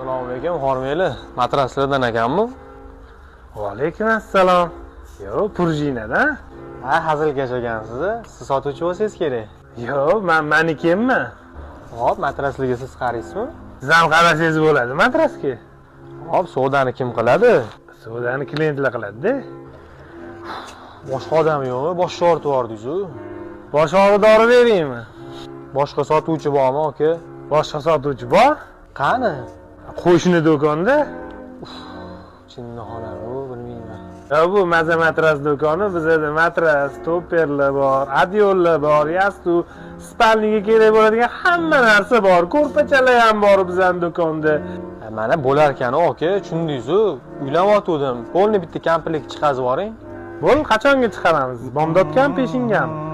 Assalomu alaykum, Hormeli. Matraslardan ekanmi? Va alaykum assalom. Yo, Purjinadan. Ha, hazilkash ekansiz. Siz sotuvchi bo'lsangiz kerak. Yo, meniki emas. Hop, matraslarga siz qaraysizmi? Siz ham qarasangiz bo'ladi matrasga. Hop, savdoni kim qiladi? Savdoni klientlar qiladi-da. Boshqa odam yo'qmi? Boshqa ortib yordingiz-ku. Bosh og'ridori beraymi? Boshqa sotuvchi bormi, aka? Boshqa sotuvchi bor? Qani? Qo'shni do'konda. Chinni bu, bilmayman. Ya bu Maza matras do'koni, bizda matras, toperlar bor, adyollar bor, yastu, spalniga kerak bo'ladigan hamma narsa bor. Ko'rpachalar ham bor bizning do'konda. Mana bo'lar ekan, aka, tushundingiz-ku. Uylanayotgandim. Qo'lni bitta komplet chiqazib yuboring. Bo'l, qachonga chiqaramiz? Bomdodgan, peshingami?